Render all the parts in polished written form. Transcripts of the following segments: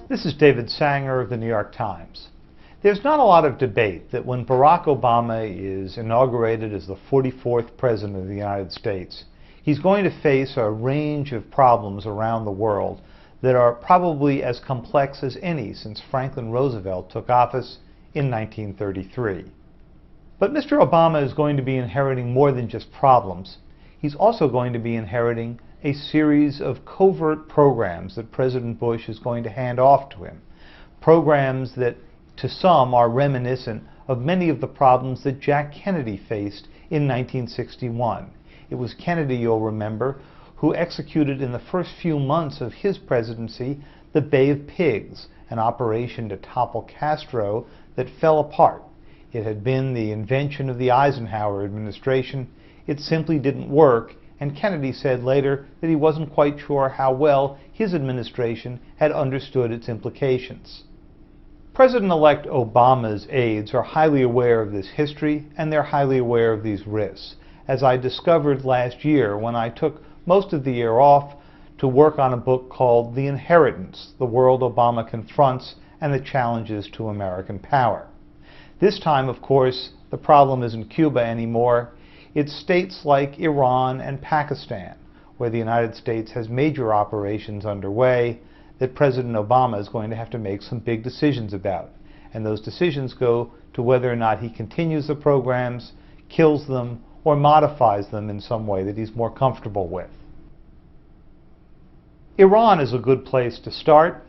This is David Sanger of the New York Times. There's not a lot of debate that when Barack Obama is inaugurated as the 44th President of the United States, he's going to face a range of problems around the world that are probably as complex as any since Franklin Roosevelt took office in 1933. But Mr. Obama is going to be inheriting more than just problems. He's also going to be inheriting a series of covert programs that President Bush is going to hand off to him. Programs that, to some, are reminiscent of many of the problems that Jack Kennedy faced in 1961. It was Kennedy, you'll remember, who executed in the first few months of his presidency the Bay of Pigs, an operation to topple Castro that fell apart. It had been the invention of the Eisenhower administration. It simply didn't work, and Kennedy said later that he wasn't quite sure how well his administration had understood its implications. President-elect Obama's aides are highly aware of this history, and they're highly aware of these risks, as I discovered last year when I took most of the year off to work on a book called The Inheritance: The World Obama Confronts and the Challenges to American Power. This time, of course, the problem isn't Cuba anymore. It's states like Iran and Pakistan, where the United States has major operations underway that President Obama is going to have to make some big decisions about. And those decisions go to whether or not he continues the programs, kills them, or modifies them in some way that he's more comfortable with. Iran is a good place to start.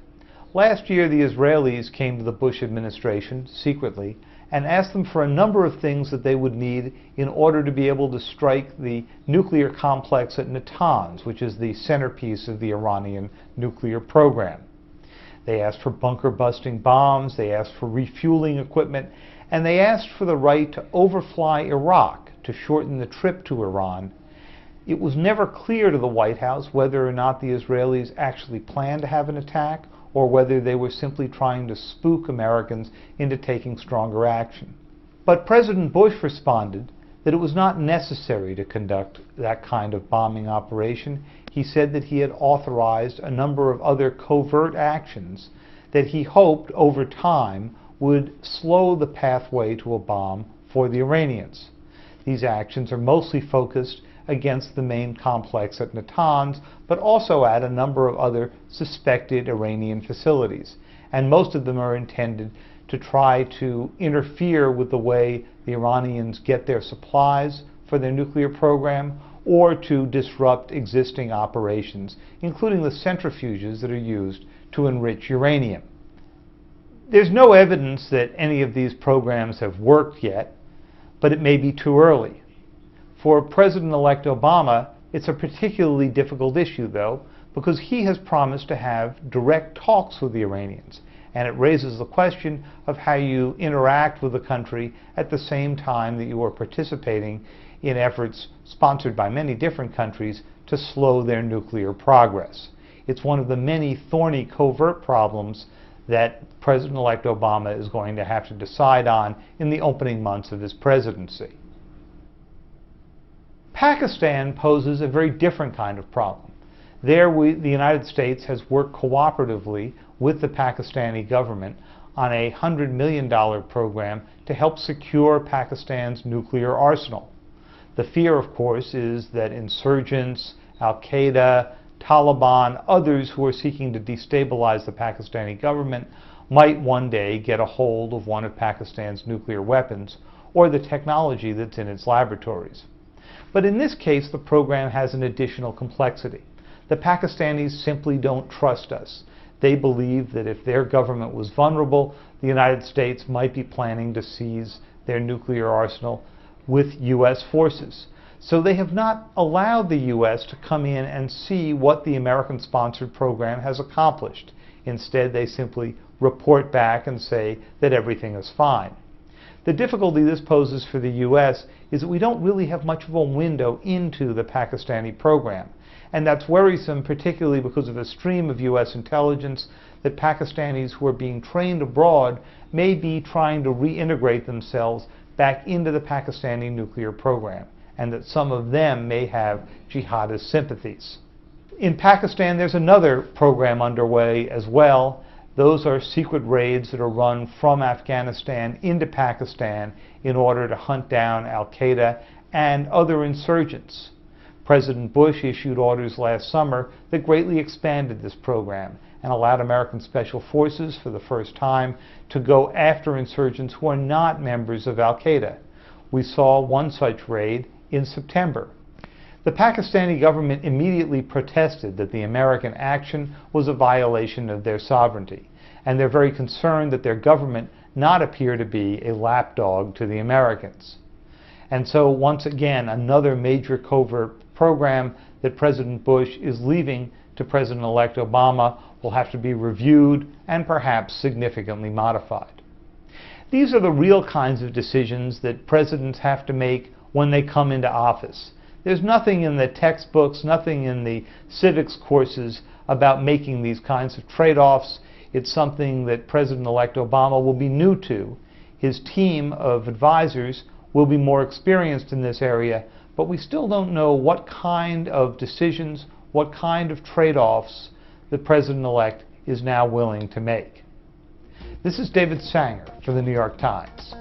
Last year, the Israelis came to the Bush administration secretly and asked them for a number of things that they would need in order to be able to strike the nuclear complex at Natanz, which is the centerpiece of the Iranian nuclear program. They asked for bunker-busting bombs, they asked for refueling equipment, and they asked for the right to overfly Iraq to shorten the trip to Iran. It was never clear to the White House whether or not the Israelis actually planned to have an attack, or whether they were simply trying to spook Americans into taking stronger action. But President Bush responded that it was not necessary to conduct that kind of bombing operation. He said that he had authorized a number of other covert actions that he hoped over time would slow the pathway to a bomb for the Iranians. These actions are mostly focused against the main complex at Natanz, but also at a number of other suspected Iranian facilities. And most of them are intended to try to interfere with the way the Iranians get their supplies for their nuclear program, or to disrupt existing operations, including the centrifuges that are used to enrich uranium. There's no evidence that any of these programs have worked yet, but it may be too early. For President-elect Obama, it's a particularly difficult issue, though, because he has promised to have direct talks with the Iranians, and it raises the question of how you interact with the country at the same time that you are participating in efforts sponsored by many different countries to slow their nuclear progress. It's one of the many thorny covert problems that President-elect Obama is going to have to decide on in the opening months of his presidency. Pakistan poses a very different kind of problem. There, the United States has worked cooperatively with the Pakistani government on a $100 million program to help secure Pakistan's nuclear arsenal. The fear, of course, is that insurgents, Al-Qaeda, Taliban, others who are seeking to destabilize the Pakistani government might one day get a hold of one of Pakistan's nuclear weapons or the technology that's in its laboratories. But in this case, the program has an additional complexity. The Pakistanis simply don't trust us. They believe that if their government was vulnerable, the United States might be planning to seize their nuclear arsenal with U.S. forces. So they have not allowed the U.S. to come in and see what the American-sponsored program has accomplished. Instead, they simply report back and say that everything is fine. The difficulty this poses for the U.S. is that we don't really have much of a window into the Pakistani program. And that's worrisome, particularly because of a stream of U.S. intelligence that Pakistanis who are being trained abroad may be trying to reintegrate themselves back into the Pakistani nuclear program, and that some of them may have jihadist sympathies. In Pakistan, there's another program underway as well Those are secret raids that are run from Afghanistan into Pakistan in order to hunt down Al-Qaeda and other insurgents. President Bush issued orders last summer that greatly expanded this program and allowed American Special Forces for the first time to go after insurgents who are not members of Al-Qaeda. We saw one such raid in September. The Pakistani government immediately protested that the American action was a violation of their sovereignty, and they're very concerned that their government not appear to be a lapdog to the Americans. And so once again, another major covert program that President Bush is leaving to President-elect Obama will have to be reviewed and perhaps significantly modified. These are the real kinds of decisions that presidents have to make when they come into office. There's nothing in the textbooks, nothing in the civics courses about making these kinds of trade-offs. It's something that President-elect Obama will be new to. His team of advisors will be more experienced in this area, but we still don't know what kind of decisions, what kind of trade-offs the President-elect is now willing to make. This is David Sanger for the New York Times.